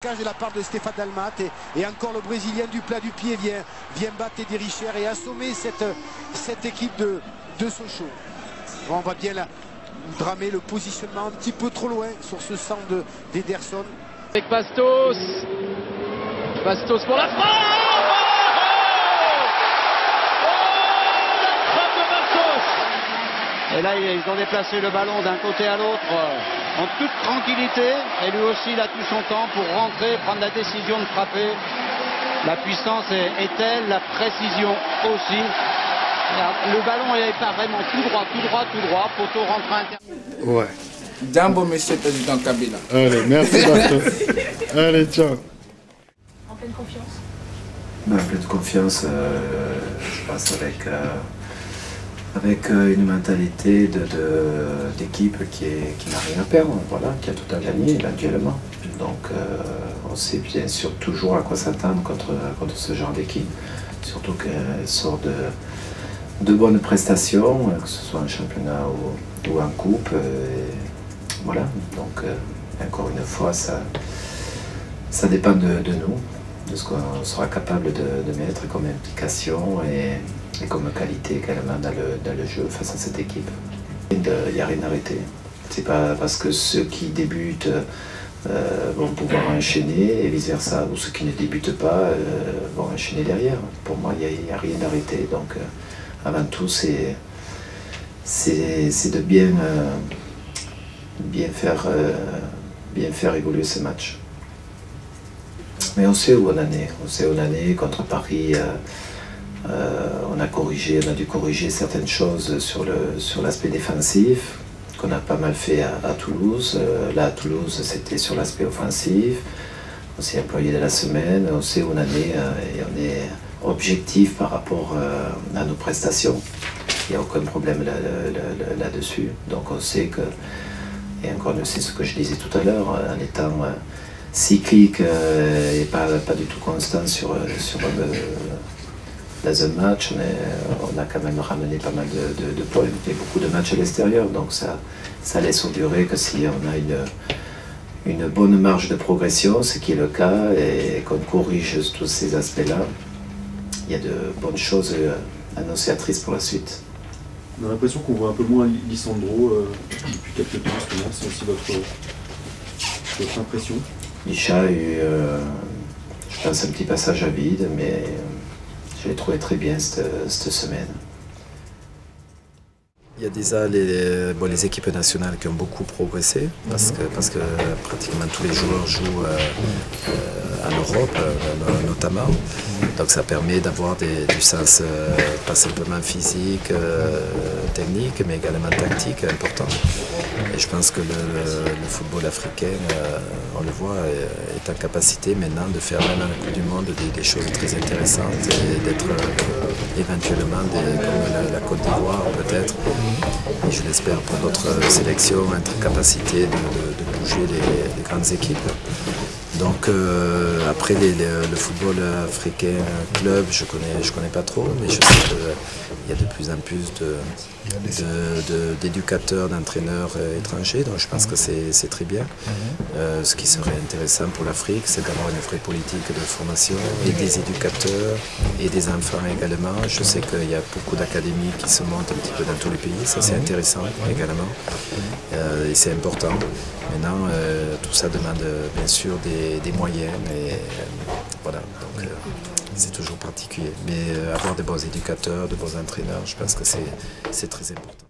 De la part de Stéphane Dalmat et encore le Brésilien du plat du pied vient battre Teddy Richer et assommer cette équipe de Sochaux. Bon, on va bien là dramer le positionnement un petit peu trop loin sur ce centre d'Ederson. Avec Bastos pour la frappe. La frappe de Bastos. Et là ils ont déplacé le ballon d'un côté à l'autre en toute tranquillité, et lui aussi il a tout son temps pour rentrer, prendre la décision de frapper. La puissance est telle, la précision aussi. Le ballon est pas vraiment tout droit, poteau rentre à l'intérieur. Ouais. Jambo, monsieur le président Kabila. Allez, merci Bastos. Allez, ciao. En pleine confiance. En pleine confiance, je pense avec une mentalité d'équipe qui n'a rien à perdre, voilà, qui a tout à gagner éventuellement. Donc on sait bien sûr toujours à quoi s'attendre contre ce genre d'équipe, surtout qu'elle sort de bonnes prestations, que ce soit en championnat ou en coupe. Voilà, donc encore une fois, ça dépend de nous, de ce qu'on sera capable de mettre comme implication et comme qualité également dans le jeu face à cette équipe. Il n'y a rien à arrêter. C'est pas parce que ceux qui débutent vont pouvoir enchaîner et vice versa, ou ceux qui ne débutent pas vont enchaîner derrière. Pour moi, il n'y a rien d'arrêté. Donc avant tout, c'est de bien faire évoluer ce match. Mais on sait où on en est. On sait où on en est. Contre Paris, on a dû corriger certaines choses sur l'aspect défensif, qu'on a pas mal fait à Toulouse. Là, à Toulouse, c'était sur l'aspect offensif. On s'est employé de la semaine. On sait où on en est et on est objectif par rapport à nos prestations. Il n'y a aucun problème là-dessus. Donc on sait que, et encore une fois, c'est ce que je disais tout à l'heure, en étant cyclique et pas du tout constant dans un match, on a quand même ramené pas mal de points et beaucoup de matchs à l'extérieur. Donc ça laisse augurer que si on a une bonne marge de progression, ce qui est le cas, et qu'on corrige tous ces aspects-là, il y a de bonnes choses annonciatrices pour la suite. On a l'impression qu'on voit un peu moins Lisandro depuis quelques temps, justement. C'est aussi votre impression? Micha a eu, je pense, un petit passage à vide, mais je l'ai trouvé très bien cette semaine. Il y a déjà les équipes nationales qui ont beaucoup progressé, parce que pratiquement tous les joueurs jouent en Europe, notamment. Donc ça permet d'avoir du sens pas simplement physique, technique, mais également tactique important. Et je pense que le football africain, on le voit, est en capacité maintenant de faire même à la Coupe du Monde des choses très intéressantes et d'être éventuellement, comme la Côte d'Ivoire peut-être, et je l'espère pour d'autres sélections, être en capacité de bouger les grandes équipes. Donc après le football africain club, je connais pas trop, mais je sais qu'il y a de plus en plus d'éducateurs, d'entraîneurs étrangers, donc je pense que c'est très bien. Ce qui serait intéressant pour l'Afrique, c'est d'avoir une vraie politique de formation et des éducateurs et des enfants également. Je sais qu'il y a beaucoup d'académies qui se montent un petit peu dans tous les pays, ça c'est intéressant également et c'est important. Maintenant, tout ça demande bien sûr des moyens, et voilà, donc c'est toujours particulier. Mais avoir de bons éducateurs, de bons entraîneurs, je pense que c'est très important.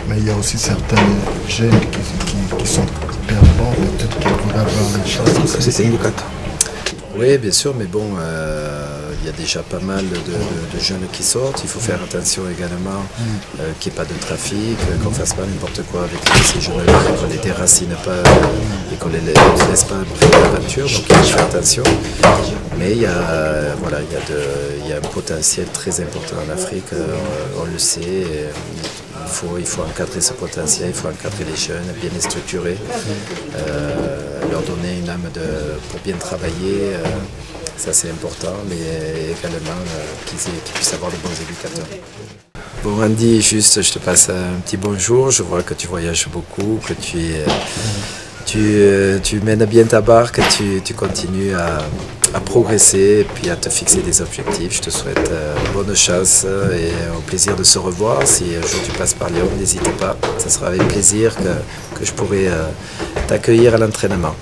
Mais il y a aussi certains jeunes qui sont bien bons, peut-être qu'ils vont avoir une chance. C'est éducateur. Oui, bien sûr, mais bon, il y a déjà pas mal de jeunes qui sortent. Il faut faire attention également qu'il n'y ait pas de trafic, qu'on ne fasse pas n'importe quoi avec ces jeunes-là, qu'on ne les déracine pas et qu'on ne les laisse pas briller l'aventure. Donc il faut faire attention. Mais il y a un potentiel très important en Afrique, on le sait. Il faut encadrer ce potentiel, il faut encadrer les jeunes, bien les structurer, leur donner une âme pour bien travailler, ça c'est important, mais également qu'ils puissent avoir de bons éducateurs. Bon Andy, juste je te passe un petit bonjour, je vois que tu voyages beaucoup, que tu tu mènes bien ta barque, tu continues à progresser et puis à te fixer des objectifs. Je te souhaite bonne chance et au plaisir de se revoir. Si un jour tu passes par Lyon, n'hésite pas. Ce sera avec plaisir que je pourrai t'accueillir à l'entraînement.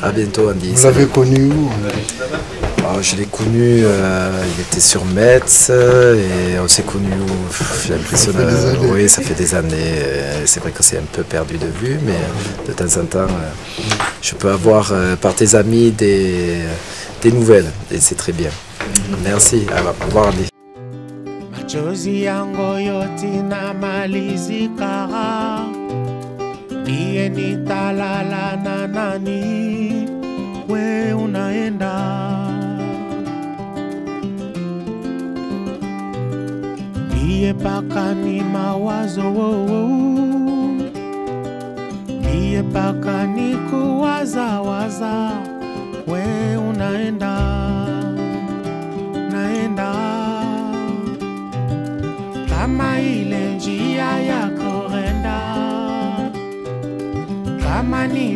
À bientôt, Andy. Vous l'avez connu où? Je l'ai connu, il était sur Metz et on s'est connu, j'ai l'impression, oui, ça fait des années. C'est vrai que c'est un peu perdu de vue, mais de temps en temps, je peux avoir par tes amis des nouvelles et c'est très bien. Merci, au revoir Andy. Machozi yangu yote namalizika, ndiye nitalala na nani? We unaenda ndiye paka ni mawazo, ndiye paka ni kuwaza. We unaenda, naenda kama ile njia ya kurenda, kama ni